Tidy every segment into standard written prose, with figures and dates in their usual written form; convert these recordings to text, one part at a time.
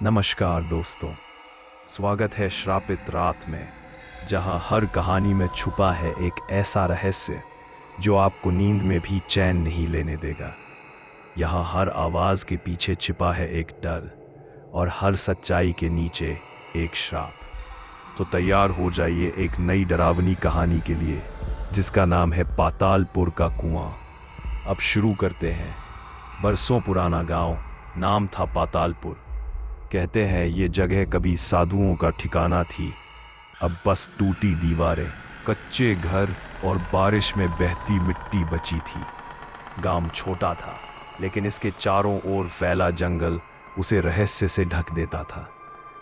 नमस्कार दोस्तों, स्वागत है श्रापित रात में, जहां हर कहानी में छुपा है एक ऐसा रहस्य जो आपको नींद में भी चैन नहीं लेने देगा। यहाँ हर आवाज़ के पीछे छिपा है एक डर और हर सच्चाई के नीचे एक श्राप। तो तैयार हो जाइए एक नई डरावनी कहानी के लिए, जिसका नाम है पातालपुर का कुआं। अब शुरू करते हैं। बरसों पुराना गांव, नाम था पातालपुर। कहते हैं ये जगह कभी साधुओं का ठिकाना थी। अब बस टूटी दीवारें, कच्चे घर और बारिश में बहती मिट्टी बची थी। गांव छोटा था, लेकिन इसके चारों ओर फैला जंगल उसे रहस्य से ढक देता था।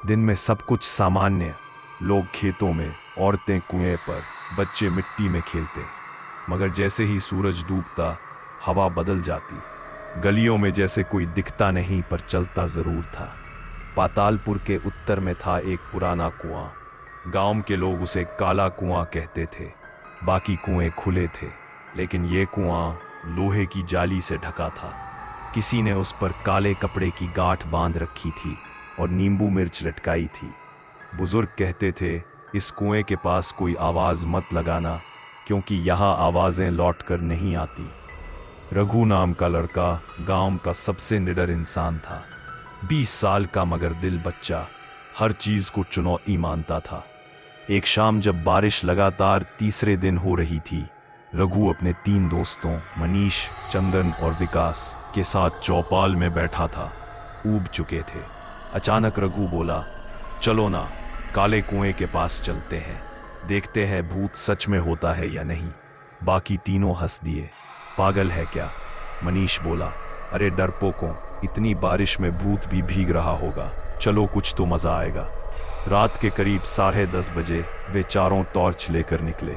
दिन में सब कुछ सामान्य, लोग खेतों में, औरतें कुएं पर, बच्चे मिट्टी में खेलते। मगर जैसे ही सूरज डूबता, हवा बदल जाती। गलियों में जैसे कोई दिखता नहीं पर चलता जरूर था। पातालपुर के उत्तर में था एक पुराना कुआं। गांव के लोग उसे काला कुआं कहते थे। बाकी कुएं खुले थे, लेकिन ये कुआं लोहे की जाली से ढका था। किसी ने उस पर काले कपड़े की गांठ बांध रखी थी और नींबू मिर्च लटकाई थी। बुजुर्ग कहते थे, इस कुएं के पास कोई आवाज मत लगाना, क्योंकि यहाँ आवाजें लौट कर नहीं आती। रघु नाम का लड़का गांव का सबसे निडर इंसान था। 20 साल का मगर दिल बच्चा, हर चीज को चुनौती मानता था। एक शाम जब बारिश लगातार तीसरे दिन हो रही थी, रघु अपने 3 दोस्तों मनीष, चंदन और विकास के साथ चौपाल में बैठा था। ऊब चुके थे। अचानक रघु बोला, चलो ना, काले कुएं के पास चलते हैं, देखते हैं भूत सच में होता है या नहीं। बाकी तीनों हंस दिए। पागल है क्या? मनीष बोला, अरे डरपोकों, इतनी बारिश में भूत भी भीग रहा होगा, चलो कुछ तो मजा आएगा। रात के करीब 10:30 बजे वे चारों टॉर्च लेकर निकले।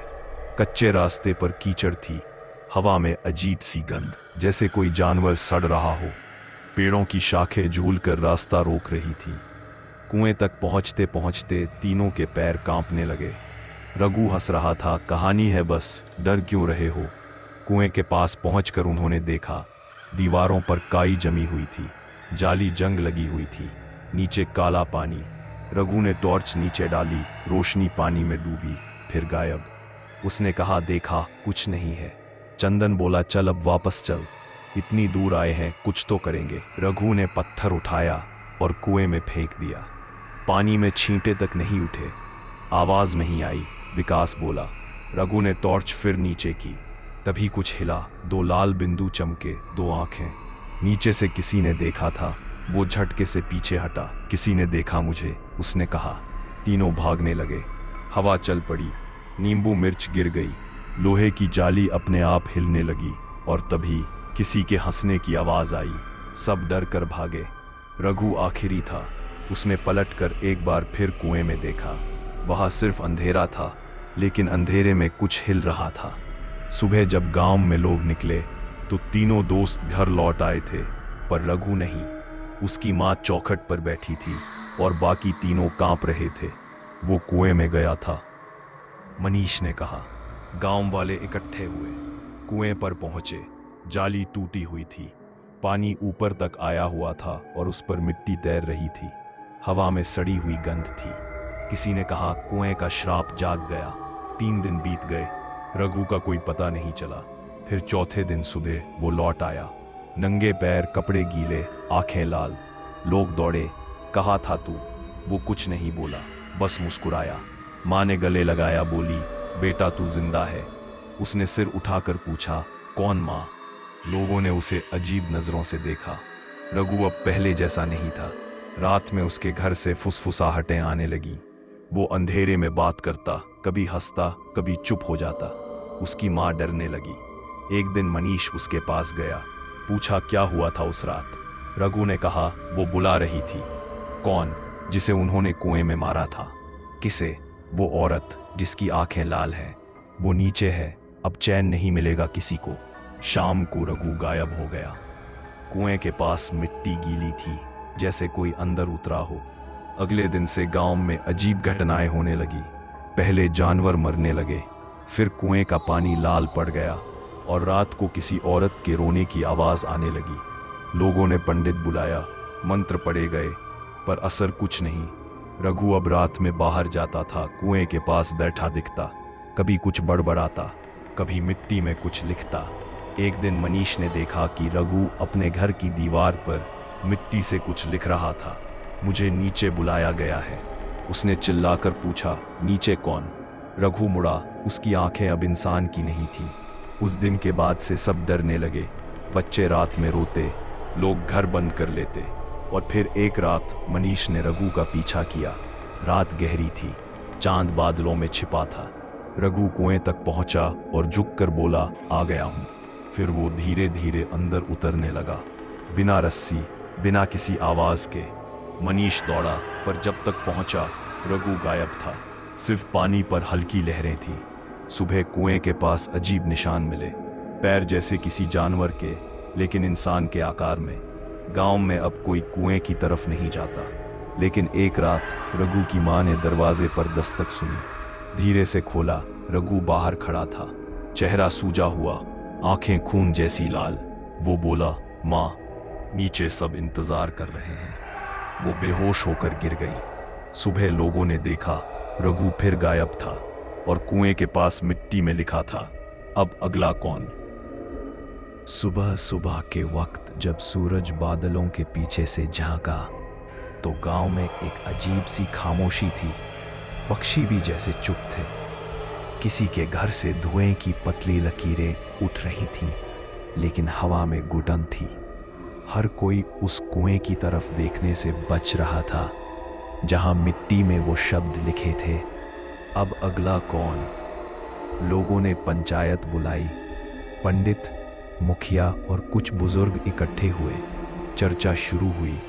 कच्चे रास्ते पर कीचड़ थी, हवा में अजीब सी गंध, जैसे कोई जानवर सड़ रहा हो। पेड़ों की शाखें झूलकर रास्ता रोक रही थी। कुएं तक पहुंचते पहुंचते तीनों के पैर कांपने लगे। रघु हंस रहा था, कहानी है बस, डर क्यों रहे हो? कुएं के पास पहुंचकर उन्होंने देखा, दीवारों पर काई जमी हुई थी, जाली जंग लगी हुई थी, नीचे काला पानी। रघु ने टॉर्च नीचे डाली, रोशनी पानी में डूबी, फिर गायब। उसने कहा, देखा, कुछ नहीं है। चंदन बोला, चल अब वापस चल, इतनी दूर आए हैं, कुछ तो करेंगे। रघु ने पत्थर उठाया और कुएं में फेंक दिया। पानी में छींटे तक नहीं उठे, आवाज नहीं आई। विकास बोला। रघु ने टॉर्च फिर नीचे की, तभी कुछ हिला। 2 लाल बिंदु चमके, 2 आंखें। नीचे से किसी ने देखा था। वो झटके से पीछे हटा। किसी ने देखा मुझे, उसने कहा। तीनों भागने लगे। हवा चल पड़ी, नींबू मिर्च गिर गई, लोहे की जाली अपने आप हिलने लगी और तभी किसी के हंसने की आवाज आई। सब डर कर भागे। रघु आखिरी था। उसने पलटकर एक बार फिर कुएं में देखा। वहां सिर्फ अंधेरा था, लेकिन अंधेरे में कुछ हिल रहा था। सुबह जब गांव में लोग निकले तो तीनों दोस्त घर लौट आए थे, पर रघु नहीं। उसकी माँ चौखट पर बैठी थी और बाकी तीनों कांप रहे थे। वो कुएं में गया था। मनीष ने कहा। गांव वाले इकट्ठे हुए, कुएं पर पहुंचे। जाली टूटी हुई थी, पानी ऊपर तक आया हुआ था और उस पर मिट्टी तैर रही थी। हवा में सड़ी हुई गंध थी। किसी ने कहा, कुएं का श्राप जाग गया। 3 दिन बीत गए, रघु का कोई पता नहीं चला। फिर चौथे दिन सुबह वो लौट आया, नंगे पैर, कपड़े गीले, आंखें लाल। लोग दौड़े, कहा था तू? वो कुछ नहीं बोला, बस मुस्कुराया। माँ ने गले लगाया, बोली, बेटा तू जिंदा है। उसने सिर उठाकर पूछा, कौन माँ? लोगों ने उसे अजीब नजरों से देखा। रघु अब पहले जैसा नहीं था। रात में उसके घर से फुसफुसाहटें आने लगी। वो अंधेरे में बात करता, कभी हंसता, कभी चुप हो जाता। उसकी माँ डरने लगी। एक दिन मनीष उसके पास गया, पूछा क्या हुआ था उस रात। रघु ने कहा, वो बुला रही थी। कौन? जिसे उन्होंने कुएं में मारा था। किसे? वो औरत जिसकी आंखें लाल हैं। वो नीचे है, अब चैन नहीं मिलेगा किसी को। शाम को रघु गायब हो गया। कुएं के पास मिट्टी गीली थी, जैसे कोई अंदर उतरा हो। अगले दिन से गांव में अजीब घटनाएं होने लगी। पहले जानवर मरने लगे, फिर कुएं का पानी लाल पड़ गया और रात को किसी औरत के रोने की आवाज आने लगी। लोगों ने पंडित बुलाया, मंत्र पढ़े गए, पर असर कुछ नहीं। रघु अब रात में बाहर जाता था, कुएं के पास बैठा दिखता, कभी कुछ बड़बड़ाता, कभी मिट्टी में कुछ लिखता। एक दिन मनीष ने देखा कि रघु अपने घर की दीवार पर मिट्टी से कुछ लिख रहा था। मुझे नीचे बुलाया गया है, उसने चिल्लाकर पूछा। नीचे कौन? रघु मुड़ा, उसकी आंखें अब इंसान की नहीं थी। उस दिन के बाद से सब डरने लगे। बच्चे रात में रोते, लोग घर बंद कर लेते। और फिर एक रात मनीष ने रघु का पीछा किया। रात गहरी थी, चांद बादलों में छिपा था। रघु कुएं तक पहुंचा और झुककर बोला, आ गया हूं। फिर वो धीरे धीरे अंदर उतरने लगा, बिना रस्सी, बिना किसी आवाज के। मनीष दौड़ा, पर जब तक पहुंचा रघु गायब था। सिर्फ पानी पर हल्की लहरें थी। सुबह कुएं के पास अजीब निशान मिले, पैर जैसे किसी जानवर के, लेकिन इंसान के आकार में। गांव में अब कोई कुएं की तरफ नहीं जाता। लेकिन एक रात रघु की मां ने दरवाजे पर दस्तक सुनी। धीरे से खोला, रघु बाहर खड़ा था, चेहरा सूजा हुआ, आंखें खून जैसी लाल। वो बोला, मां, नीचे सब इंतजार कर रहे हैं। वो बेहोश होकर गिर गई। सुबह लोगों ने देखा, रघु फिर गायब था और कुएं के पास मिट्टी में लिखा था, अब अगला कौन? सुबह सुबह के वक्त जब सूरज बादलों के पीछे से झांका तो गांव में एक अजीब सी खामोशी थी। पक्षी भी जैसे चुप थे। किसी के घर से धुएं की पतली लकीरें उठ रही थीं, लेकिन हवा में घुटन थी। हर कोई उस कुएं की तरफ देखने से बच रहा था जहां मिट्टी में वो शब्द लिखे थे, अब अगला कौन? लोगों ने पंचायत बुलाई। पंडित, मुखिया और कुछ बुजुर्ग इकट्ठे हुए। चर्चा शुरू हुई।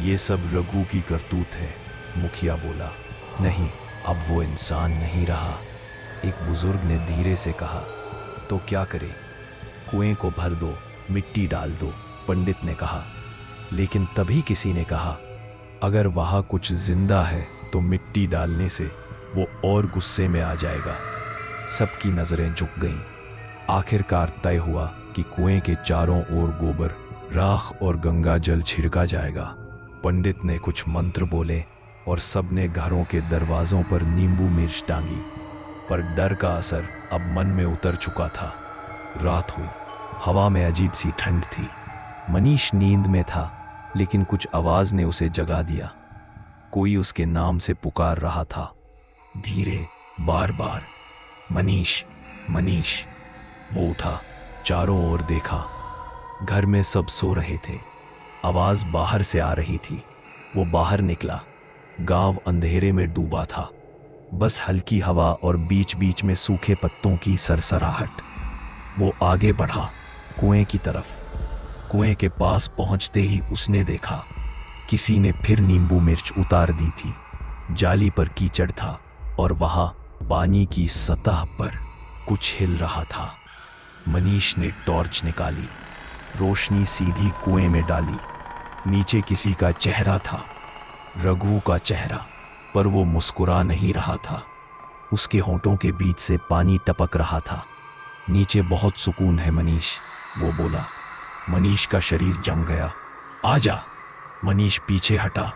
ये सब रघु की करतूत है, मुखिया बोला। नहीं, अब वो इंसान नहीं रहा। एक बुजुर्ग ने धीरे से कहा, तो क्या करे? कुएं को भर दो, मिट्टी डाल दो, पंडित ने कहा। लेकिन तभी किसी ने कहा, अगर वहां कुछ जिंदा है तो मिट्टी डालने से वो और गुस्से में आ जाएगा। सबकी नजरें झुक गईं। आखिरकार तय हुआ कि कुएं के चारों ओर गोबर, राख और गंगा जल छिड़का जाएगा। पंडित ने कुछ मंत्र बोले और सबने घरों के दरवाजों पर नींबू मिर्च टांगी। पर डर का असर अब मन में उतर चुका था। रात हुई, हवा में अजीब सी ठंड थी। मनीष नींद में था, लेकिन कुछ आवाज ने उसे जगा दिया। कोई उसके नाम से पुकार रहा था, धीरे, बार बार, मनीष, मनीष। वो उठा, चारों ओर देखा। घर में सब सो रहे थे। आवाज बाहर से आ रही थी। वो बाहर निकला। गांव अंधेरे में डूबा था, बस हल्की हवा और बीच बीच में सूखे पत्तों की सरसराहट। वो आगे बढ़ा, कुएं की तरफ। कुएं के पास पहुंचते ही उसने देखा, किसी ने फिर नींबू मिर्च उतार दी थी। जाली पर कीचड़ था और वहां पानी की सतह पर कुछ हिल रहा था। मनीष ने टॉर्च निकाली, रोशनी सीधी कुएं में डाली। नीचे किसी का चेहरा था, रघु का चेहरा, पर वो मुस्कुरा नहीं रहा था। उसके होंठों के बीच से पानी टपक रहा था। नीचे बहुत सुकून है मनीष, वो बोला। मनीष का शरीर जम गया। आजा। मनीष पीछे हटा।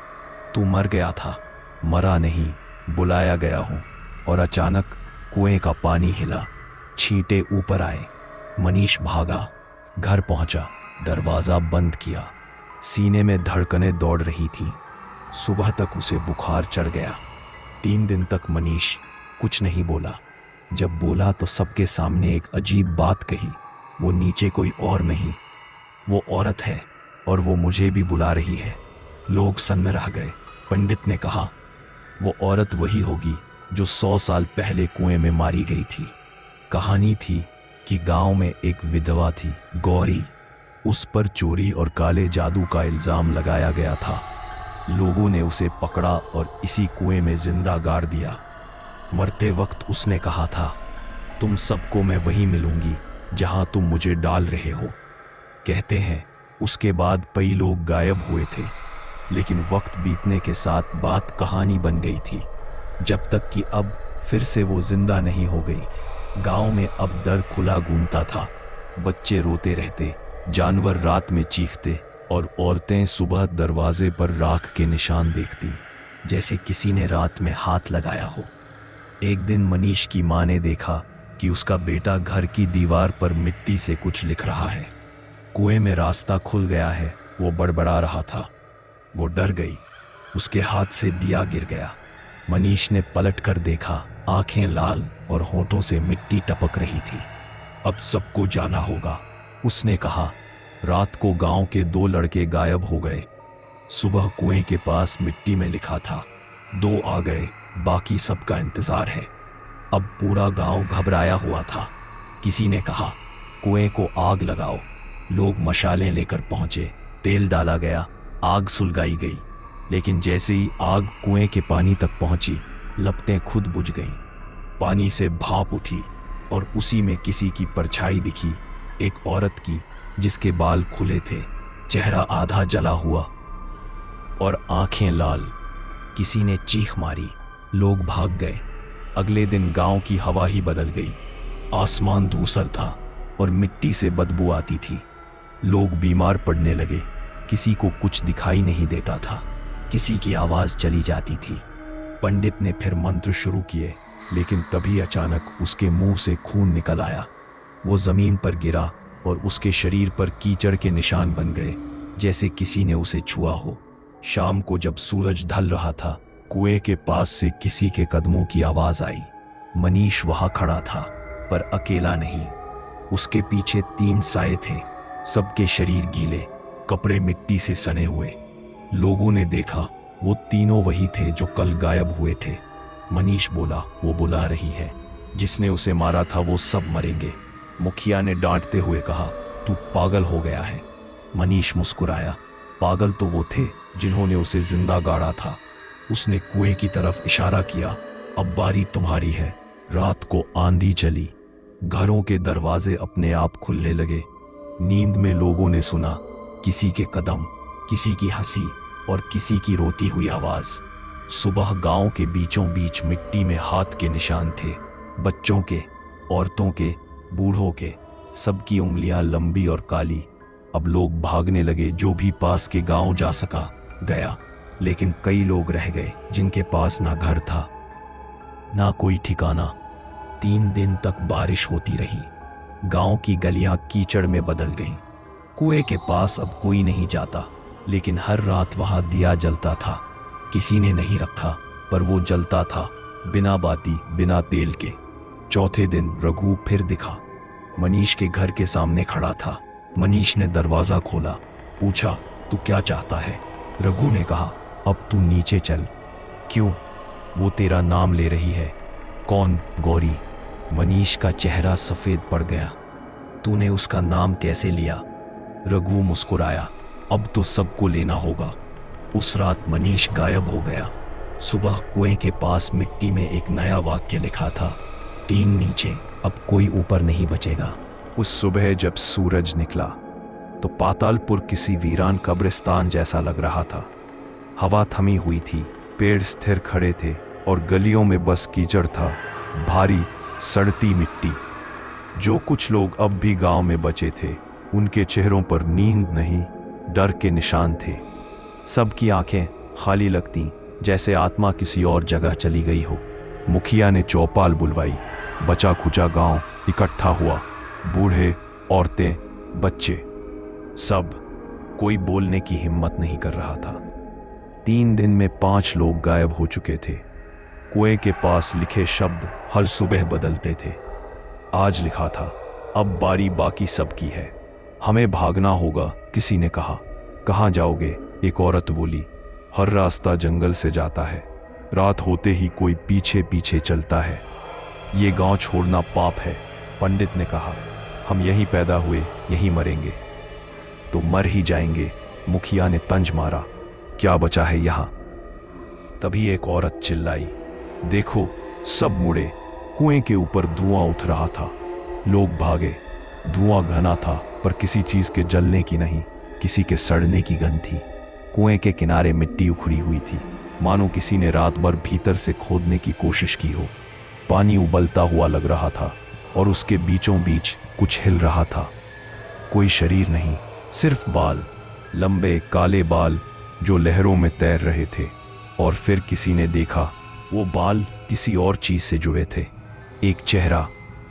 तू मर गया था। मरा नहीं, बुलाया गया हूं। और अचानक कुएं का पानी हिला, छींटे ऊपर आए। मनीष भागा, घर पहुंचा, दरवाजा बंद किया। सीने में धड़कनें दौड़ रही थीं। सुबह तक उसे बुखार चढ़ गया। 3 दिन तक मनीष कुछ नहीं बोला। जब बोला तो सबके सामने एक अजीब बात कही, वो नीचे कोई और नहीं, वो औरत है और वो मुझे भी बुला रही है। लोग सन्न रह गए। पंडित ने कहा, वो औरत वही होगी जो 100 साल पहले कुएं में मारी गई थी। कहानी थी कि गांव में एक विधवा थी, गौरी। उस पर चोरी और काले जादू का इल्जाम लगाया गया था। लोगों ने उसे पकड़ा और इसी कुएं में जिंदा गाड़ दिया। मरते वक्त उसने कहा था, तुम सबको मैं वहीं मिलूंगी जहां तुम मुझे डाल रहे हो। कहते हैं उसके बाद कई लोग गायब हुए थे, लेकिन वक्त बीतने के साथ बात कहानी बन गई थी, जब तक कि अब फिर से वो जिंदा नहीं हो गई। गांव में अब डर खुला घूमता था। बच्चे रोते रहते, जानवर रात में चीखते, और औरतें सुबह दरवाजे पर राख के निशान देखती, जैसे किसी ने रात में हाथ लगाया हो। एक दिन मनीष की मां ने देखा कि उसका बेटा घर की दीवार पर मिट्टी से कुछ लिख रहा है। कुएं में रास्ता खुल गया है, वो बड़बड़ा रहा था। वो डर गई, उसके हाथ से दिया गिर गया। मनीष ने पलट कर देखा, आंखें लाल और होठों से मिट्टी टपक रही थी। अब सबको जाना होगा, उसने कहा। रात को गांव के 2 लड़के गायब हो गए। सुबह कुएं के पास मिट्टी में लिखा था, 2 आ गए, बाकी सबका इंतजार है। अब पूरा गांव घबराया हुआ था। किसी ने कहा, कुएं को आग लगाओ। लोग मशालें लेकर पहुंचे, तेल डाला गया, आग सुलगाई गई। लेकिन जैसे ही आग कुएं के पानी तक पहुंची, लपटें खुद बुझ गईं। पानी से भाप उठी और उसी में किसी की परछाई दिखी, एक औरत की, जिसके बाल खुले थे, चेहरा आधा जला हुआ और आंखें लाल। किसी ने चीख मारी, लोग भाग गए। अगले दिन गांव की हवा ही बदल गई। आसमान धूसर था और मिट्टी से बदबू आती थी। लोग बीमार पड़ने लगे, किसी को कुछ दिखाई नहीं देता था, किसी की आवाज चली जाती थी। पंडित ने फिर मंत्र शुरू किए, लेकिन तभी अचानक उसके मुंह से खून निकल आया। वो जमीन पर गिरा और उसके शरीर पर कीचड़ के निशान बन गए, जैसे किसी ने उसे छुआ हो। शाम को जब सूरज ढल रहा था, कुएं के पास से किसी के कदमों की आवाज आई। मनीष वहां खड़ा था, पर अकेला नहीं। उसके पीछे 3 साए थे, सबके शरीर गीले, कपड़े मिट्टी से सने हुए। लोगों ने देखा, वो तीनों वही थे जो कल गायब हुए थे। मनीष बोला, वो बुला रही है, जिसने उसे मारा था वो सब मरेंगे। मुखिया ने डांटते हुए कहा, तू पागल हो गया है। मनीष मुस्कुराया, पागल तो वो थे जिन्होंने उसे जिंदा गाड़ा था। उसने कुएं की तरफ इशारा किया, अब बारी तुम्हारी है। रात को आंधी चली, घरों के दरवाजे अपने आप खुलने लगे। नींद में लोगों ने सुना किसी के कदम, किसी की हंसी और किसी की रोती हुई आवाज। सुबह गांव के बीचों बीच मिट्टी में हाथ के निशान थे, बच्चों के, औरतों के, बूढ़ों के, सबकी उंगलियां लंबी और काली। अब लोग भागने लगे, जो भी पास के गांव जा सका गया, लेकिन कई लोग रह गए जिनके पास ना घर था ना कोई ठिकाना। 3 दिन तक बारिश होती रही, गांव की गलियां कीचड़ में बदल गईं। कुएं के पास अब कोई नहीं जाता, लेकिन हर रात वहां दिया जलता था। किसी ने नहीं रखा, पर वो जलता था, बिना बाती, बिना तेल के। चौथे दिन रघु फिर दिखा, मनीष के घर के सामने खड़ा था। मनीष ने दरवाजा खोला, पूछा, तू क्या चाहता है? रघु ने कहा, अब तू नीचे चल। क्यों? वो तेरा नाम ले रही है। कौन? गौरी। मनीष का चेहरा सफेद पड़ गया। तूने उसका नाम कैसे लिया? रघु मुस्कुराया, अब तो सबको लेना होगा। उस रात मनीष गायब हो गया। सुबह कुएं के पास मिट्टी में एक नया वाक्य लिखा था, 3 नीचे, अब कोई ऊपर नहीं बचेगा। उस सुबह जब सूरज निकला तो पातालपुर किसी वीरान कब्रिस्तान जैसा लग रहा था। हवा थमी हुई थी, पेड़ स्थिर खड़े थे और गलियों में बस कीचड़ था, भारी सड़ती मिट्टी। जो कुछ लोग अब भी गांव में बचे थे, उनके चेहरों पर नींद नहीं, डर के निशान थे। सबकी आंखें खाली लगतीं, जैसे आत्मा किसी और जगह चली गई हो। मुखिया ने चौपाल बुलवाई, बचा खुचा गांव इकट्ठा हुआ, बूढ़े, औरतें, बच्चे, सब। कोई बोलने की हिम्मत नहीं कर रहा था। 3 दिन में 5 लोग गायब हो चुके थे। कुएं के पास लिखे शब्द हर सुबह बदलते थे। आज लिखा था, अब बारी बाकी सबकी है, हमें भागना होगा। किसी ने कहा, कहाँ जाओगे? एक औरत बोली, हर रास्ता जंगल से जाता है, रात होते ही कोई पीछे पीछे चलता है, ये गांव छोड़ना पाप है। पंडित ने कहा, हम यहीं पैदा हुए, यहीं मरेंगे। तो मर ही जाएंगे। मुखिया ने तंज मारा, क्या बचा है यहां? तभी एक औरत चिल्लाई, देखो, सब मुड़े। कुएं के ऊपर धुआं उठ रहा था। लोग भागे। धुआं घना था, पर किसी चीज के जलने की नहीं, किसी के सड़ने की गंध थी। कुएं के किनारे मिट्टी उखड़ी हुई थी, मानो किसी ने रात भर भीतर से खोदने की कोशिश की हो। पानी उबलता हुआ लग रहा था और उसके बीचों बीच कुछ हिल रहा था। कोई शरीर नहीं, सिर्फ बाल, लंबे काले बाल जो लहरों में तैर रहे थे। और फिर किसी ने देखा, वो बाल किसी और चीज से जुड़े थे। एक चेहरा,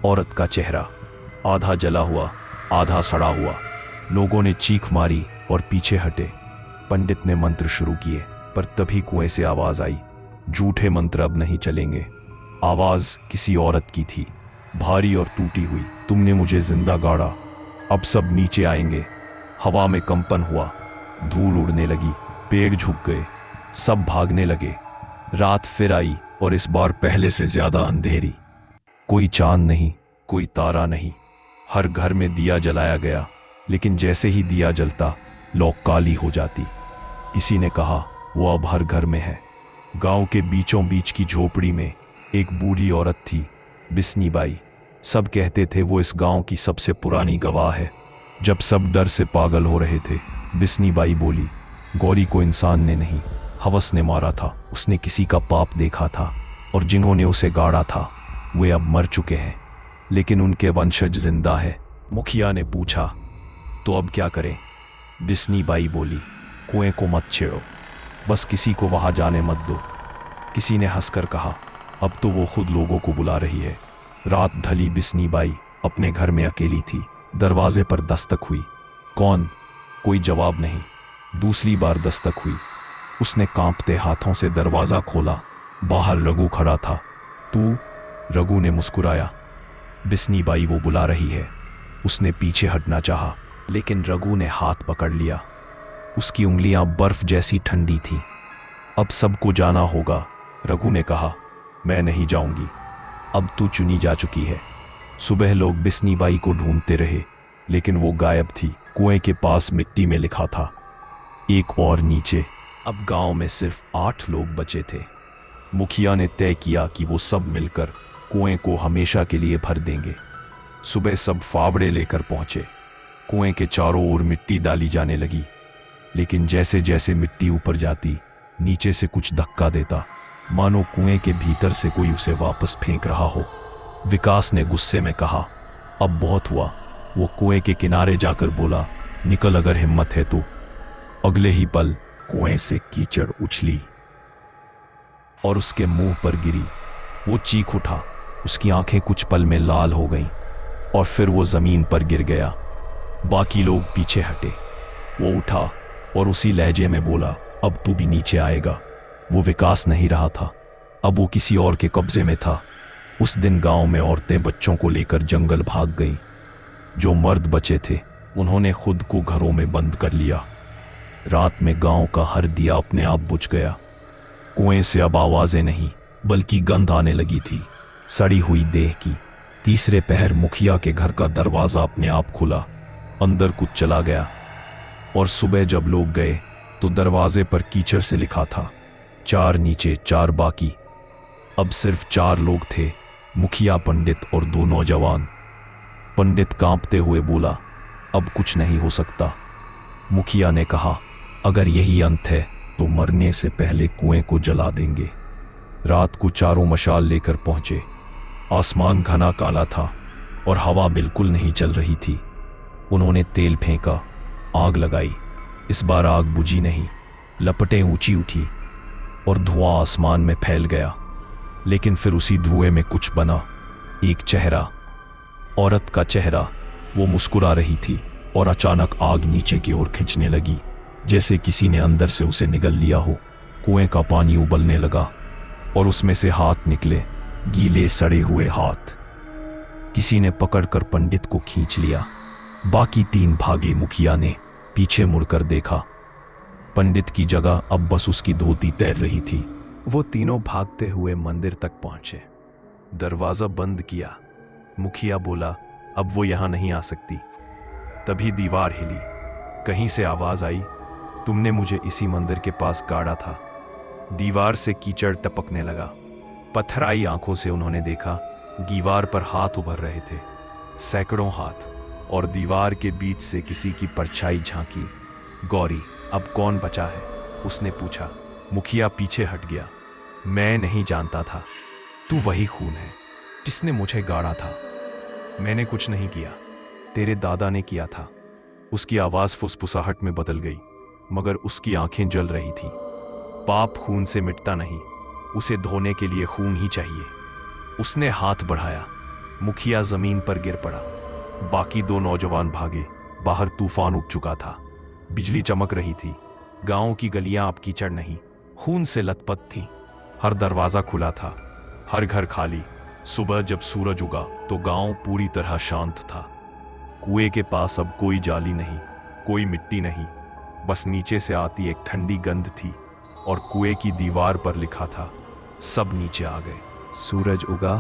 औरत का चेहरा, आधा जला हुआ, आधा सड़ा हुआ। लोगों ने चीख मारी और पीछे हटे। पंडित ने मंत्र शुरू किए, पर तभी कुएं से आवाज आई, झूठे मंत्र अब नहीं चलेंगे। आवाज किसी औरत की थी, भारी और टूटी हुई। तुमने मुझे जिंदा गाड़ा, अब सब नीचे आएंगे। हवा में कंपन हुआ, धूल उड़ने लगी, पेड़ झुक गए, सब भागने लगे। रात फिर आई और इस बार पहले से ज्यादा अंधेरी। कोई चांद नहीं, कोई तारा नहीं। हर घर में दिया जलाया गया, लेकिन जैसे ही दिया जलता लौ काली हो जाती। इसी ने कहा, वो अब हर घर में है। गांव के बीचों बीच की झोपड़ी में एक बूढ़ी औरत थी, बिस्नी बाई। सब कहते थे वो इस गांव की सबसे पुरानी गवाह है। जब सब डर से पागल हो रहे थे, बिस्नी बाई बोली, गौरी को इंसान ने नहीं, हवस ने मारा था। उसने किसी का पाप देखा था, और जिन्होंने उसे गाड़ा था वे अब मर चुके हैं, लेकिन उनके वंशज जिंदा है। मुखिया ने पूछा, तो अब क्या करें? बिस्नी बाई बोली, कुएं को मत छेड़ो, बस किसी को वहां जाने मत दो। किसी ने हंसकर कहा, अब तो वो खुद लोगों को बुला रही है। रात ढली, बिस्नी बाई अपने घर में अकेली थी। दरवाजे पर दस्तक हुई। कौन? कोई जवाब नहीं। दूसरी बार दस्तक हुई। उसने कांपते हाथों से दरवाजा खोला। बाहर रघु खड़ा था। तू? रघु ने मुस्कुराया। बिस्नी बाई वो बुला रही है। उसने पीछे हटना चाहा, लेकिन रघु ने हाथ पकड़ लिया। उसकी उंगलियां बर्फ जैसी ठंडी थीं। अब सबको जाना होगा, रघु ने कहा। मैं नहीं जाऊंगी, अब तू चुनी जा चुकी है। सुबह लोग बिस्नी बाई को ढूंढते रहे, लेकिन वो गायब थी। कुएं के पास मिट्टी में लिखा था, एक और नीचे। अब गांव में सिर्फ 8 लोग बचे थे। मुखिया ने तय किया कि वो सब मिलकर कुएं को हमेशा के लिए भर देंगे। सुबह सब फावड़े लेकर पहुंचे। कुएं के चारों ओर मिट्टी डाली जाने लगी, लेकिन जैसे जैसे मिट्टी ऊपर जाती, नीचे से कुछ धक्का देता, मानो कुएं के भीतर से कोई उसे वापस फेंक रहा हो। विकास ने गुस्से में कहा, अब बहुत हुआ। वो कुएं के किनारे जाकर बोला, निकल अगर हिम्मत है तो। अगले ही पल कुएं से कीचड़ उछली और उसके मुंह पर गिरी। वो चीख उठा। उसकी आंखें कुछ पल में लाल हो गईं और फिर वो जमीन पर गिर गया। बाकी लोग पीछे हटे। वो उठा और उसी लहजे में बोला, अब तू भी नीचे आएगा। वो विकास नहीं रहा था, अब वो किसी और के कब्जे में था। उस दिन गांव में औरतें बच्चों को लेकर जंगल भाग गईं। जो मर्द बचे थे उन्होंने खुद को घरों में बंद कर लिया। रात में गांव का हर दिया अपने आप बुझ गया। कुएं से अब आवाजें नहीं, बल्कि गंध आने लगी थी, सड़ी हुई देह की। तीसरे पहर मुखिया के घर का दरवाजा अपने आप खुला। अंदर कुछ चला गया, और सुबह जब लोग गए तो दरवाजे पर कीचड़ से लिखा था, 4 नीचे 4 बाकी। अब सिर्फ 4 लोग थे, मुखिया, पंडित और 2 नौजवान। पंडित कांपते हुए बोला, अब कुछ नहीं हो सकता। मुखिया ने कहा, अगर यही अंत है तो मरने से पहले कुएं को जला देंगे। रात को चारों मशाल लेकर पहुंचे। आसमान घना काला था और हवा बिल्कुल नहीं चल रही थी। उन्होंने तेल फेंका, आग लगाई। इस बार आग बुझी नहीं, लपटें ऊंची उठी और धुआं आसमान में फैल गया। लेकिन फिर उसी धुएं में कुछ बना, एक चेहरा, औरत का चेहरा। वो मुस्कुरा रही थी और अचानक आग नीचे की ओर खिंचने लगी, जैसे किसी ने अंदर से उसे निगल लिया हो। कुएं का पानी उबलने लगा और उसमें से हाथ निकले, गीले सड़े हुए हाथ। किसी ने पकड़कर पंडित को खींच लिया। बाकी 3 भागे। मुखिया ने पीछे मुड़कर देखा। पंडित की जगह अब बस उसकी धोती तैर रही थी। वो तीनों भागते हुए मंदिर तक पहुंचे। दरवाजा बंद किया। मुखिया बोला, अब वो यहां नहीं आ सकती। तभी दीवार हिली। कहीं से आवाज आई, तुमने मुझे इसी मंदिर के पास गाड़ा था। दीवार से कीचड़ टपकने लगा। पथराई आंखों से उन्होंने देखा, दीवार पर हाथ उभर रहे थे, सैकड़ों हाथ, और दीवार के बीच से किसी की परछाई झांकी। गौरी, अब कौन बचा है? उसने पूछा। मुखिया पीछे हट गया। मैं नहीं जानता था। तू वही खून है जिसने मुझे गाड़ा था। मैंने कुछ नहीं किया, तेरे दादा ने किया था। उसकी आवाज फुसफुसाहट में बदल गई। मगर उसकी आंखें जल रही थीं। पाप खून से मिटता नहीं, उसे धोने के लिए खून ही चाहिए। उसने हाथ बढ़ाया, मुखिया जमीन पर गिर पड़ा। बाकी दो नौजवान भागे। बाहर तूफान उठ चुका था, बिजली चमक रही थी। गांव की गलियां अब कीचड़ नहीं, खून से लथपथ थीं। हर दरवाजा खुला था, हर घर खाली। सुबह जब सूरज उगा तो गांव पूरी तरह शांत था। कुएं के पास अब कोई जाली नहीं, कोई मिट्टी नहीं, बस नीचे से आती एक ठंडी गंध थी और कुएं की दीवार पर लिखा था, सब नीचे आ गए। सूरज उगा,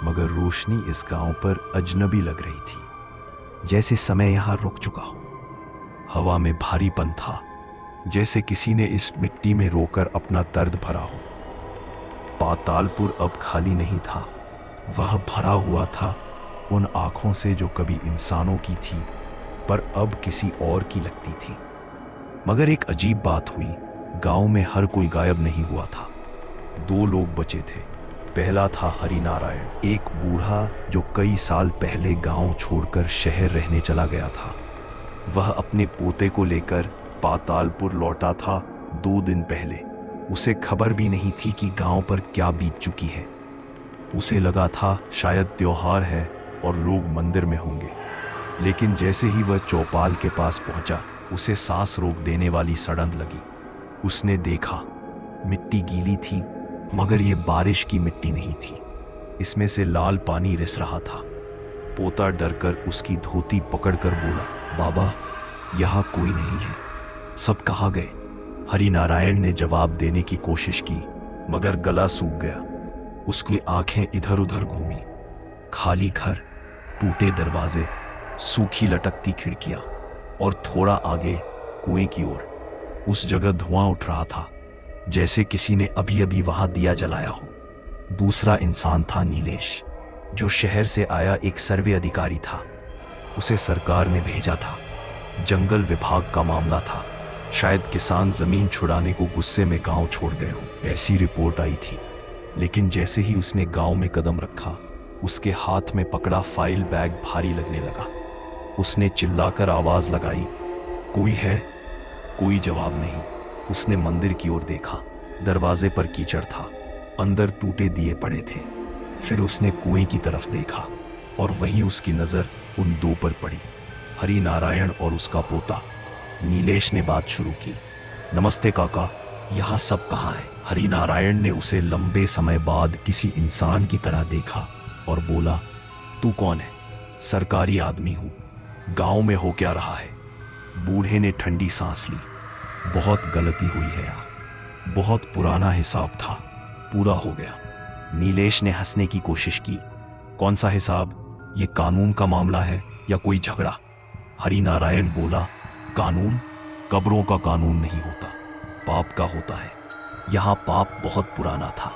मगर रोशनी इस गांव पर अजनबी लग रही थी, जैसे समय यहां रुक चुका हो। हवा में भारीपन था, जैसे किसी ने इस मिट्टी में रोकर अपना दर्द भरा हो। पातालपुर अब खाली नहीं था, वह भरा हुआ था उन आंखों से जो कभी इंसानों की थी पर अब किसी और की लगती थी। मगर एक अजीब बात हुई, गांव में हर कोई गायब नहीं हुआ था। दो लोग बचे थे। पहला था हरिनारायण, एक बूढ़ा जो कई साल पहले गांव छोड़कर शहर रहने चला गया था। वह अपने पोते को लेकर पातालपुर लौटा था 2 दिन पहले। उसे खबर भी नहीं थी कि गांव पर क्या बीत चुकी है। उसे लगा था शायद त्योहार है और लोग मंदिर में होंगे। लेकिन जैसे ही वह चौपाल के पास पहुंचा, उसे सांस रोक देने वाली सड़न लगी। उसने देखा, मिट्टी गीली थी, मगर यह बारिश की मिट्टी नहीं थी। इसमें से लाल पानी रिस रहा था। पोता डरकर उसकी धोती पकड़कर बोला, बाबा, यहां कोई नहीं है, सब कहाँ गए? हरिनारायण ने जवाब देने की कोशिश की, मगर गला सूख गया। उसकी आंखें इधर उधर घूमी। खाली घर, टूटे दरवाजे, सूखी लटकती खिड़कियां और थोड़ा आगे कुएं की ओर। उस जगह धुआं उठ रहा था, जैसे किसी ने अभी अभी वहां दिया जलाया हो। दूसरा इंसान था नीलेश, जो शहर से आया एक सर्वे अधिकारी था। उसे सरकार ने भेजा था। जंगल विभाग का मामला था। शायद किसान जमीन छुड़ाने को गुस्से में गांव छोड़ गए हो, ऐसी रिपोर्ट आई थी। लेकिन जैसे ही उसने गांव में कदम रखा, उसके हाथ में पकड़ा फाइल बैग भारी लगने लगा। उसने चिल्लाकर आवाज लगाई, कोई है? कोई जवाब नहीं। उसने मंदिर की ओर देखा। दरवाजे पर कीचड़ था, अंदर टूटे दिए पड़े थे। फिर उसने कुएं की तरफ देखा और वहीं उसकी नजर उन दो पर पड़ी, हरिनारायण और उसका पोता। नीलेश ने बात शुरू की, नमस्ते काका, यहाँ सब कहाँ है? हरिनारायण ने उसे लंबे समय बाद किसी इंसान की तरह देखा और बोला, तू कौन है? सरकारी आदमी हूं। गांव में हो क्या रहा है? बूढ़े ने ठंडी सांस ली। बहुत गलती हुई है यार, बहुत पुराना हिसाब था, पूरा हो गया। नीलेश ने हंसने की कोशिश की, कौन सा हिसाब? ये कानून का मामला है या कोई झगड़ा? हरिनारायण बोला, कानून? कब्रों का कानून नहीं होता, पाप का होता है। यहाँ पाप बहुत पुराना था।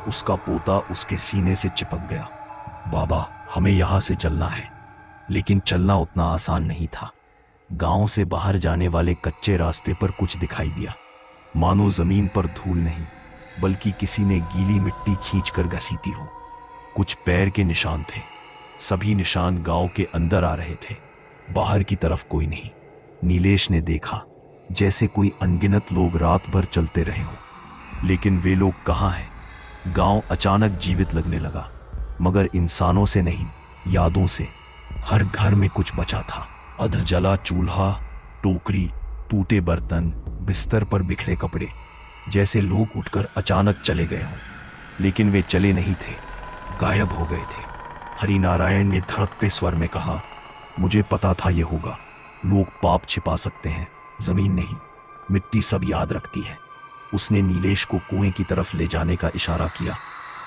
उसका पोता उसके सीने से चिपक गया। बाबा, हमें यहाँ से चलना है। लेकिन चलना उतना आसान नहीं था। गांव से बाहर जाने वाले कच्चे रास्ते पर कुछ दिखाई दिया, मानो जमीन पर धूल नहीं, बल्कि किसी ने गीली मिट्टी खींचकर घसीटी हो। कुछ पैर के निशान थे। सभी निशान गांव के अंदर आ रहे थे, बाहर की तरफ कोई नहीं। नीलेश ने देखा, जैसे कोई अनगिनत लोग रात भर चलते रहे हों। लेकिन वे लोग कहाँ हैं? गांव अचानक जीवित लगने लगा, मगर इंसानों से नहीं, यादों से। हर घर में कुछ बचा था, अध जला चूल्हा, टोकरी, टूटे बर्तन, बिस्तर पर बिखरे कपड़े, जैसे लोग उठकर अचानक चले गए हों। लेकिन वे चले नहीं थे, गायब हो गए थे। हरिनारायण ने धड़कते स्वर में कहा, मुझे पता था ये होगा। लोग पाप छिपा सकते हैं, जमीन नहीं। मिट्टी सब याद रखती है। उसने नीलेश को कुएं की तरफ ले जाने का इशारा किया।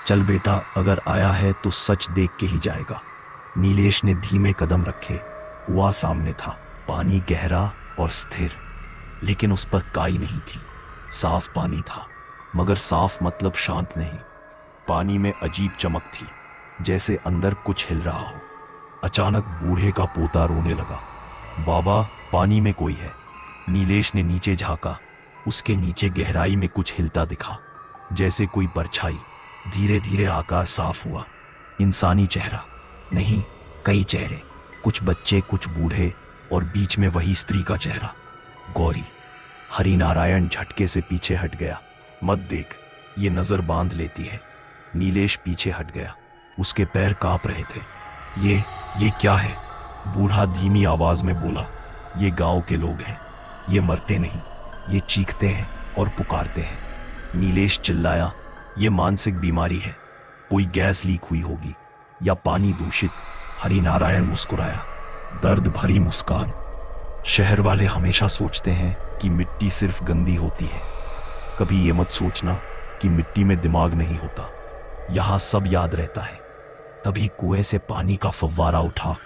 चल बेटा, अगर आया है तो सच देख के ही जाएगा। नीलेश ने धीमे कदम रखे। कुआं सामने था, पानी गहरा और स्थिर, लेकिन उस पर काई नहीं थी। साफ पानी था, मगर साफ मतलब शांत नहीं। पानी में अजीब चमक थी, जैसे अंदर कुछ हिल रहा हो। अचानक बूढ़े का पोता रोने लगा, बाबा, पानी में कोई है। नीलेश ने नीचे झांका। उसके नीचे गहराई में कुछ हिलता दिखा, जैसे कोई परछाई। धीरे धीरे आकाश साफ हुआ। इंसानी चेहरा नहीं, कई चेहरे, कुछ बच्चे, कुछ बूढ़े, और बीच में वही स्त्री का चेहरा, गौरी। हरिनारायण झटके से पीछे हट गया। मत देख, ये नजर बांध लेती है। नीलेश पीछे हट गया। उसके पैर कांप रहे थे। ये क्या है? बूढ़ा धीमी आवाज में बोला। ये गांव के लोग हैं। ये मरते नहीं, ये चीखते हैं और पुकारते हैं। नीलेश चिल्लाया, ये मानसिक बीमारी है। कोई गैस लीक हुई होगी या पानी दूषित। हरिनारायण मुस्कुराया, दर्द भरी मुस्कान। शहर वाले हमेशा सोचते हैं कि मिट्टी सिर्फ गंदी होती है। कभी ये मत सोचना कि मिट्टी में दिमाग नहीं होता। यहां सब याद रहता है। तभी कुएं से पानी का फव्वारा उठा,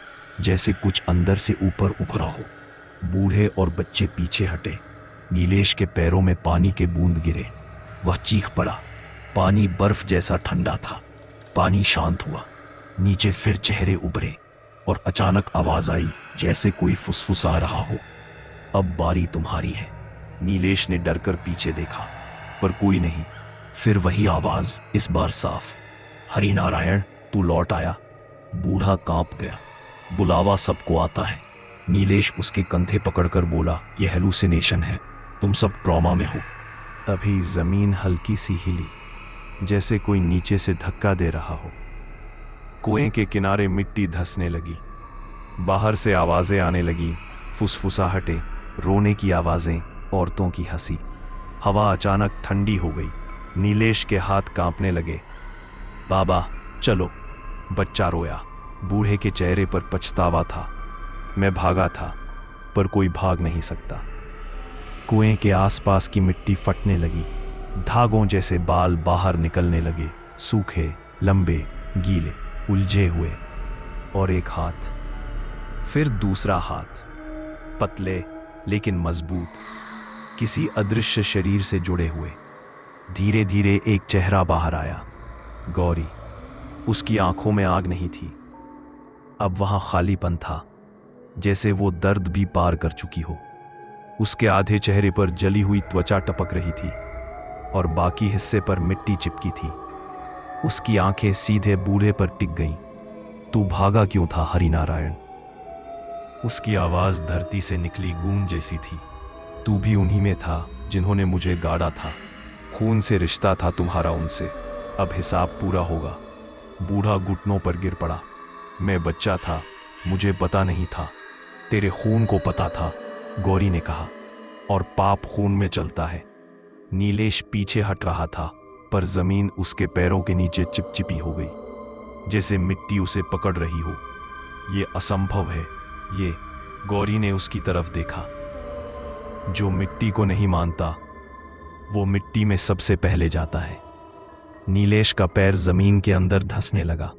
जैसे कुछ अंदर से ऊपर उभरा हो। बूढ़े और बच्चे पीछे हटे। नीलेश के पैरों में पानी के बूंद गिरे। वह चीख पड़ा। पानी बर्फ जैसा ठंडा था। पानी शांत हुआ। नीचे फिर चेहरे उभरे और अचानक आवाज आई, जैसे कोई फुसफुसा रहा हो। अब बारी तुम्हारी है। नीलेश ने डरकर पीछे देखा, पर कोई नहीं। फिर वही आवाज, इस बार साफ। हरिनारायण, तू लौट आया। बूढ़ा कांप गया। बुलावा सबको आता है। नीलेश उसके कंधे पकड़कर बोला, यह हेलुसिनेशन है। तुम सब ट्रॉमा में हो। तभी जमीन हल्की सी हिली, जैसे कोई नीचे से धक्का दे रहा हो। कुएं के किनारे मिट्टी धंसने लगी। बाहर से आवाजें आने लगी, फुसफुसाहटें, रोने की आवाजें, औरतों की हंसी। हवा अचानक ठंडी हो गई। नीलेश के हाथ कांपने लगे। बाबा चलो। बच्चा रोया। बूढ़े के चेहरे पर पछतावा था। मैं भागा था, पर कोई भाग नहीं सकता। कुएं के आसपास की मिट्टी फटने लगी। धागों जैसे बाल बाहर निकलने लगे, सूखे, लंबे, गीले, उलझे हुए। और एक हाथ, फिर दूसरा हाथ, पतले लेकिन मजबूत, किसी अदृश्य शरीर से जुड़े हुए। धीरे धीरे एक चेहरा बाहर आया, गौरी। उसकी आंखों में आग नहीं थी। अब वहां खालीपन था, जैसे वो दर्द भी पार कर चुकी हो। उसके आधे चेहरे पर जली हुई त्वचा टपक रही थी और बाकी हिस्से पर मिट्टी चिपकी थी। उसकी आंखें सीधे बूढ़े पर टिक गईं। तू भागा क्यों था हरिनारायण? उसकी आवाज धरती से निकली गूंज जैसी थी। तू भी उन्हीं में था जिन्होंने मुझे गाड़ा था। खून से रिश्ता था तुम्हारा उनसे। अब हिसाब पूरा होगा। बूढ़ा घुटनों पर गिर पड़ा। मैं बच्चा था, मुझे पता नहीं था। तेरे खून को पता था, गौरी ने कहा, और पाप खून में चलता है। नीलेश पीछे हट रहा था, पर जमीन उसके पैरों के नीचे चिपचिपी हो गई, जैसे मिट्टी उसे पकड़ रही हो। ये असंभव है, ये। गौरी ने उसकी तरफ देखा। जो मिट्टी को नहीं मानता, वो मिट्टी में सबसे पहले जाता है। नीलेश का पैर जमीन के अंदर धंसने लगा।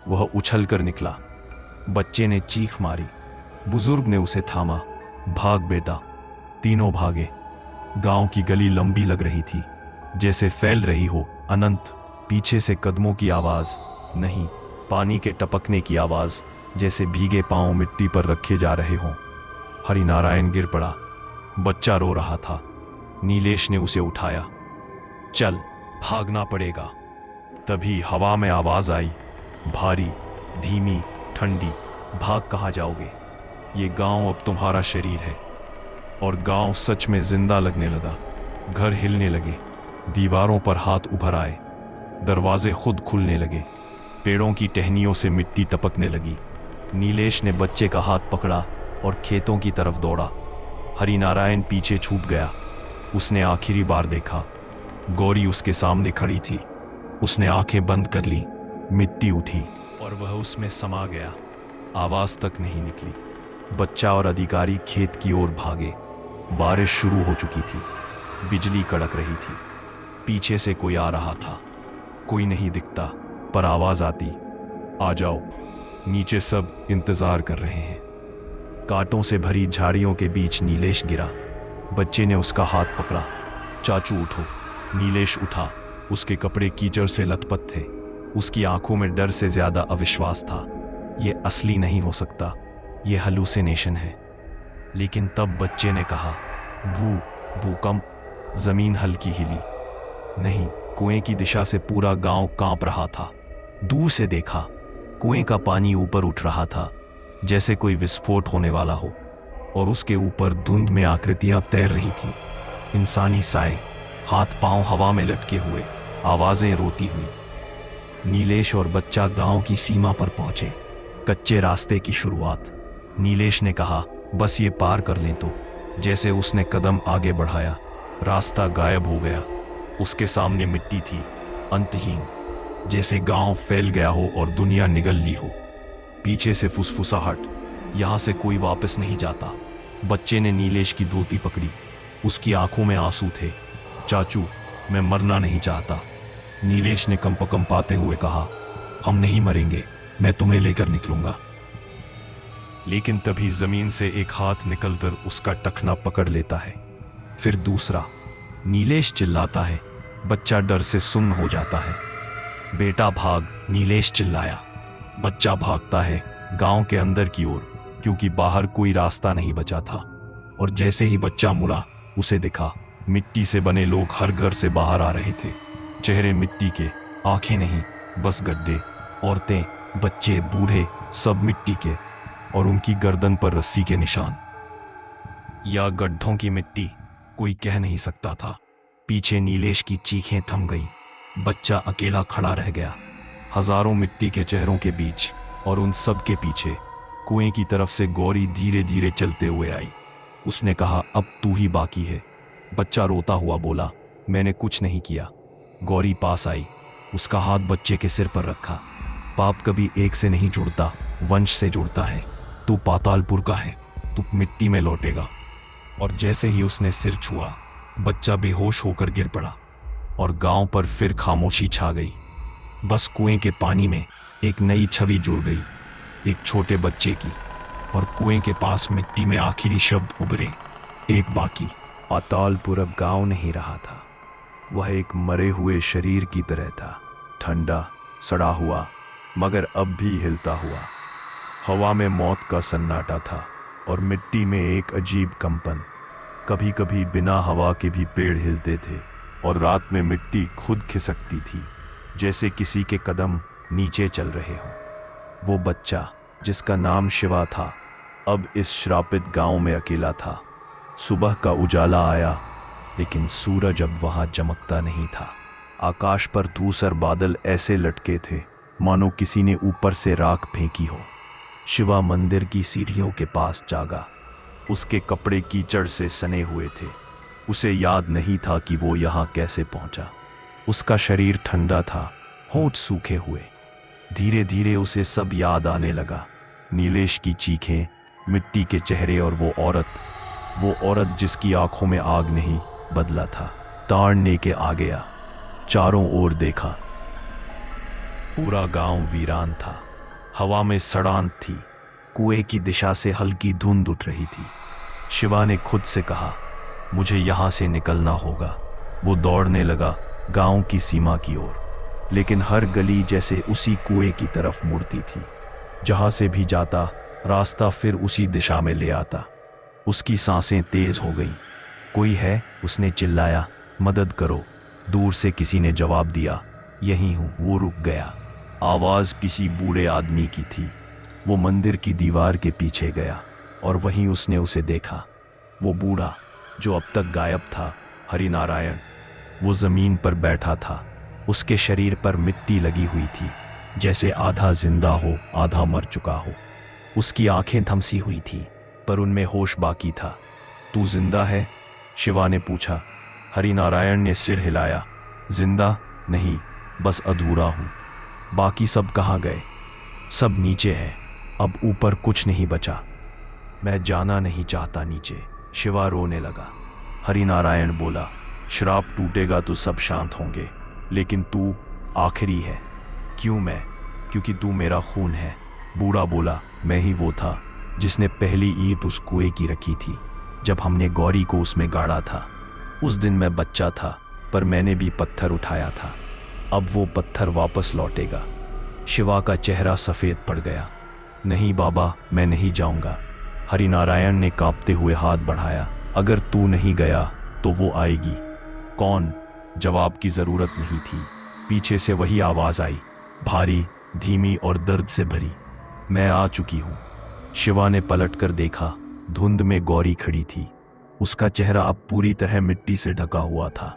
वह उछल कर निकला। बच्चे ने चीख मारी। बुजुर्ग ने उसे थामा। भाग बेटा। तीनों भागे। गांव की गली लंबी लग रही थी, जैसे फैल रही हो अनंत। पीछे से कदमों की आवाज नहीं, पानी के टपकने की आवाज, जैसे भीगे पांव मिट्टी पर रखे जा रहे हों। हरिनारायण गिर पड़ा। बच्चा रो रहा था। नीलेश ने उसे उठाया। चल, भागना पड़ेगा। तभी हवा में आवाज आई, भारी, धीमी, ठंडी। भाग कहाँ जाओगे? ये गांव अब तुम्हारा शरीर है। और गांव सच में जिंदा लगने लगा। घर हिलने लगे। दीवारों पर हाथ उभर आए। दरवाजे खुद खुलने लगे। पेड़ों की टहनियों से मिट्टी टपकने लगी। नीलेश ने बच्चे का हाथ पकड़ा और खेतों की तरफ दौड़ा। हरिनारायण पीछे छूट गया। उसने आखिरी बार देखा। गौरी उसके सामने खड़ी थी। उसने आंखें बंद कर ली। मिट्टी उठी और वह उसमें समा गया। आवाज तक नहीं निकली। बच्चा और अधिकारी खेत की ओर भागे। बारिश शुरू हो चुकी थी। बिजली कड़क रही थी। पीछे से कोई आ रहा था। कोई नहीं दिखता, पर आवाज आती, आ जाओ। नीचे सब इंतजार कर रहे हैं। कांटों से भरी झाड़ियों के बीच नीलेश गिरा। बच्चे ने उसका हाथ पकड़ा। चाचू उठो। नीलेश उठा। उसके कपड़े कीचड़ से लथपथ थे। उसकी आंखों में डर से ज्यादा अविश्वास था। यह असली नहीं हो सकता, यह हेलुसिनेशन है। लेकिन तब बच्चे ने कहा, भूकंप। जमीन हल्की हिली। नहीं, कुएं की दिशा से पूरा गांव कांप रहा था। दूर से देखा, कुएं का पानी ऊपर उठ रहा था, जैसे कोई विस्फोट होने वाला हो। और उसके ऊपर धुंध में आकृतियां तैर रही थीं। इंसानी साए, हाथ पांव हवा में लटके हुए, आवाजें रोती हुई। नीलेश और बच्चा गांव की सीमा पर पहुंचे। कच्चे रास्ते की शुरुआत। नीलेश ने कहा, बस ये पार कर लें तो। जैसे उसने कदम आगे बढ़ाया, रास्ता गायब हो गया। उसके सामने मिट्टी थी, अंतहीन, जैसे गांव फैल गया हो और दुनिया निगल ली हो। पीछे से फुसफुसाहट, यहां से कोई वापस नहीं जाता। बच्चे ने नीलेश की धोती पकड़ी। उसकी आंखों में आंसू थे। चाचू, मैं मरना नहीं चाहता। नीलेश ने कंपाते हुए कहा, हम नहीं मरेंगे, मैं तुम्हें लेकर निकलूंगा। लेकिन तभी जमीन से एक हाथ निकलकर उसका टखना पकड़ लेता है, फिर दूसरा। नीलेश चिल्लाता है। बच्चा डर से सुन्न हो जाता है। बेटा भाग, नीलेश चिल्लाया। बच्चा भागता है गांव के अंदर की ओर, क्योंकि बाहर कोई रास्ता नहीं बचा था। और जैसे ही बच्चा मुड़ा, उसे दिखा मिट्टी से बने लोग हर घर से बाहर आ रहे थे। चेहरे मिट्टी के, आंखें नहीं, बस गड्ढे। औरतें, बच्चे, बूढ़े, सब मिट्टी के, और उनकी गर्दन पर रस्सी के निशान। या गड्ढों की मिट्टी, कोई कह नहीं सकता था। पीछे नीलेश की चीखें थम गई। बच्चा अकेला खड़ा रह गया, हजारों मिट्टी के चेहरों के बीच। और उन सब के पीछे कुएं की तरफ से गौरी धीरे धीरे चलते हुए आई। उसने कहा, अब तू ही बाकी है। बच्चा रोता हुआ बोला, मैंने कुछ नहीं किया। गौरी पास आई, उसका हाथ बच्चे के सिर पर रखा। पाप कभी एक से नहीं जुड़ता, वंश से जुड़ता है। तू पातालपुर का है, तू मिट्टी में लौटेगा। और जैसे ही उसने सिर छुआ, बच्चा बेहोश होकर गिर पड़ा। और गांव पर फिर खामोशी छा गई। बस कुएं के पानी में एक नई छवि जुड़ गई, एक छोटे बच्चे की। और कुएं के पास मिट्टी में आखिरी शब्द उभरे, एक बाकी। पातालपुर अब गांव नहीं रहा था, वह एक मरे हुए शरीर की तरह था, ठंडा, सड़ा हुआ, मगर अब भी हिलता हुआ। हवा में मौत का सन्नाटा था, और मिट्टी में एक अजीब कंपन। कभी कभी बिना हवा के भी पेड़ हिलते थे, और रात में मिट्टी खुद खिसकती थी, जैसे किसी के कदम नीचे चल रहे हों। वो बच्चा, जिसका नाम शिवा था, अब इस श्रापित गांव में अकेला था। सुबह का उजाला आया, लेकिन सूरज अब वहां चमकता नहीं था। आकाश पर धूसर बादल ऐसे लटके थे, मानो किसी ने ऊपर से राख फेंकी हो। शिवा मंदिर की सीढ़ियों के पास जागा। उसके कपड़े कीचड़ से सने हुए थे। उसे याद नहीं था कि वो यहाँ कैसे पहुंचा। उसका शरीर ठंडा था, होंठ सूखे हुए। धीरे धीरे उसे सब याद आने लगा। नीलेश की चीखें, मिट्टी के चेहरे, और वो औरत जिसकी आंखों में आग नहीं, बदला था। ताड़ने के आ गया। चारों ओर देखा, पूरा गांव वीरान था। हवा में सड़ांत थी। कुएं की दिशा से हल्की धुंध उठ रही थी। शिवा ने खुद से कहा, मुझे यहां से निकलना होगा। वो दौड़ने लगा गांव की सीमा की ओर, लेकिन हर गली जैसे उसी कुएं की तरफ मुड़ती थी। जहां से भी जाता, रास्ता फिर उसी दिशा में ले आता। उसकी सांसें तेज हो गईं। कोई है? उसने चिल्लाया, मदद करो। दूर से किसी ने जवाब दिया, यहीं हूं। वो रुक गया। आवाज किसी बूढ़े आदमी की थी। वो मंदिर की दीवार के पीछे गया, और वहीं उसने उसे देखा। वो बूढ़ा जो अब तक गायब था, हरिनारायण। वो जमीन पर बैठा था। उसके शरीर पर मिट्टी लगी हुई थी, जैसे आधा जिंदा हो आधा मर चुका हो। उसकी आंखें थमसी हुई थी, पर उनमें होश बाकी था। तू जिंदा है? शिवा ने पूछा। हरिनारायण ने सिर हिलाया। जिंदा नहीं, बस अधूरा हूं। बाकी सब कहाँ गए? सब नीचे है। अब ऊपर कुछ नहीं बचा। मैं जाना नहीं चाहता नीचे। शिवा रोने लगा। हरिनारायण बोला, श्राप टूटेगा तो सब शांत होंगे, लेकिन तू आखिरी है। क्यों मैं? क्योंकि तू मेरा खून है। बूढ़ा बोला, मैं ही वो था जिसने पहली ईंट उस कुएं की रखी थी, जब हमने गौरी को उसमें गाड़ा था। उस दिन मैं बच्चा था, पर मैंने भी पत्थर उठाया था। अब वो पत्थर वापस लौटेगा। शिवा का चेहरा सफेद पड़ गया। नहीं बाबा, मैं नहीं जाऊंगा। हरिनारायण ने कांपते हुए हाथ बढ़ाया। अगर तू नहीं गया तो वो आएगी। कौन? जवाब की जरूरत नहीं थी। पीछे से वही आवाज आई, भारी, धीमी और दर्द से भरी। मैं आ चुकी हूं। शिवा ने पलटकर देखा। धुंध में गौरी खड़ी थी। उसका चेहरा अब पूरी तरह मिट्टी से ढका हुआ था।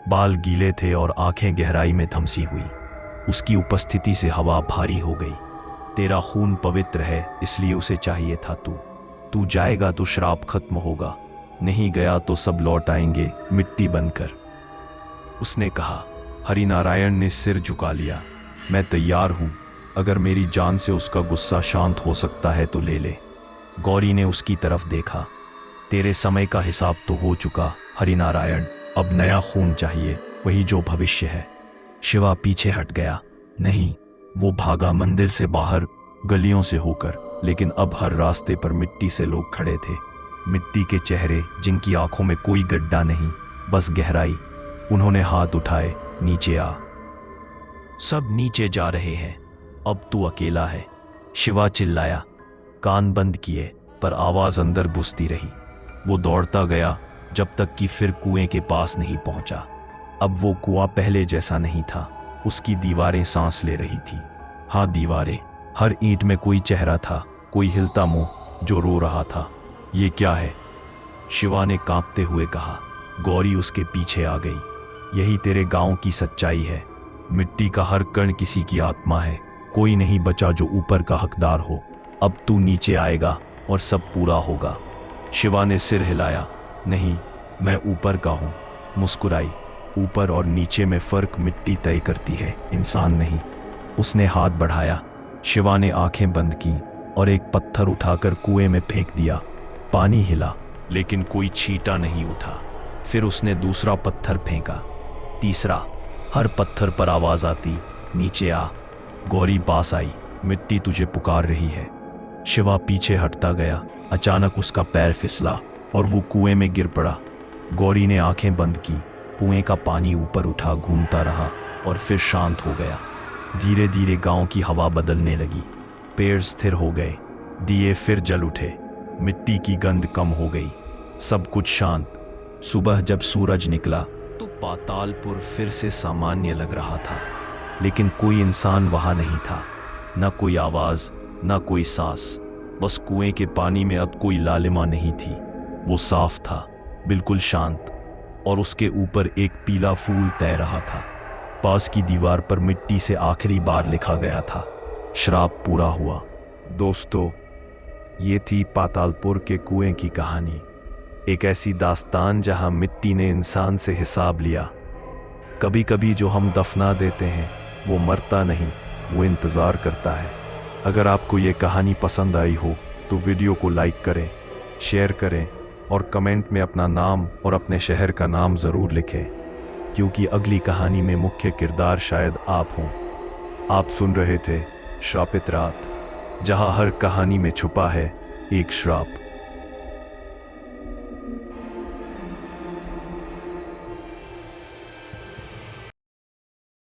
बाल गीले थे और आंखें गहराई में थमसी हुई। उसकी उपस्थिति से हवा भारी हो गई। तेरा खून पवित्र है, इसलिए उसे चाहिए था तू जाएगा तो श्राप खत्म होगा, नहीं गया तो सब लौट आएंगे मिट्टी बनकर। उसने कहा। हरिनारायण ने सिर झुका लिया। मैं तैयार हूं, अगर मेरी जान से उसका गुस्सा शांत हो सकता है तो ले ले। गौरी ने उसकी तरफ देखा। तेरे समय का हिसाब तो हो चुका हरिनारायण, अब नया खून चाहिए, वही जो भविष्य है। शिवा पीछे हट गया। नहीं, वो भागा मंदिर से बाहर, गलियों से होकर, लेकिन अब हर रास्ते पर मिट्टी से लोग खड़े थे। मिट्टी के चेहरे, जिनकी आंखों में कोई गड्ढा नहीं, बस गहराई। उन्होंने हाथ उठाए। नीचे आ। सब नीचे जा रहे हैं, अब तू अकेला है। शिवा चिल्लाया। कान बंद किए, पर आवाज अंदर घुसती रही। वो दौड़ता गया जब तक कि फिर कुएं के पास नहीं पहुंचा। अब वो कुआं पहले जैसा नहीं था। उसकी दीवारें सांस ले रही थी। हाँ, दीवारें। हर ईंट में कोई चेहरा था, कोई हिलता मुंह जो रो रहा था। ये क्या है? शिवा ने कांपते हुए कहा। गौरी उसके पीछे आ गई। यही तेरे गांव की सच्चाई है। मिट्टी का हर कण किसी की आत्मा है। कोई नहीं बचा जो ऊपर का हकदार हो। अब तू नीचे आएगा और सब पूरा होगा। शिवा ने सिर हिलाया। नहीं, मैं ऊपर का हूं। मुस्कुराई। ऊपर और नीचे में फर्क मिट्टी तय करती है, इंसान नहीं। उसने हाथ बढ़ाया। शिवा ने आंखें बंद की और एक पत्थर उठाकर कुएं में फेंक दिया। पानी हिला, लेकिन कोई छींटा नहीं उठा। फिर उसने दूसरा पत्थर फेंका, तीसरा। हर पत्थर पर आवाज आती, नीचे आ। गौरी पास आई। मिट्टी तुझे पुकार रही है। शिवा पीछे हटता गया। अचानक उसका पैर फिसला और वो कुएं में गिर पड़ा। गौरी ने आंखें बंद की। कुएं का पानी ऊपर उठा, घूमता रहा और फिर शांत हो गया। धीरे धीरे गांव की हवा बदलने लगी। पेड़ स्थिर हो गए, दिए फिर जल उठे, मिट्टी की गंध कम हो गई, सब कुछ शांत। सुबह जब सूरज निकला तो पातालपुर फिर से सामान्य लग रहा था, लेकिन कोई इंसान वहां नहीं था। न कोई आवाज, न कोई सांस। बस कुएं के पानी में अब कोई लालिमा नहीं थी। वो साफ था, बिल्कुल शांत, और उसके ऊपर एक पीला फूल तैर रहा था। पास की दीवार पर मिट्टी से आखिरी बार लिखा गया था, श्राप पूरा हुआ। दोस्तों, ये थी पातालपुर के कुएं की कहानी। एक ऐसी दास्तान जहां मिट्टी ने इंसान से हिसाब लिया। कभी कभी जो हम दफना देते हैं वो मरता नहीं, वो इंतज़ार करता है। अगर आपको ये कहानी पसंद आई हो तो वीडियो को लाइक करें, शेयर करें और कमेंट में अपना नाम और अपने शहर का नाम ज़रूर लिखें, क्योंकि अगली कहानी में मुख्य किरदार शायद आप हों। आप सुन रहे थे श्रापित रात, जहां हर कहानी में छुपा है एक श्राप।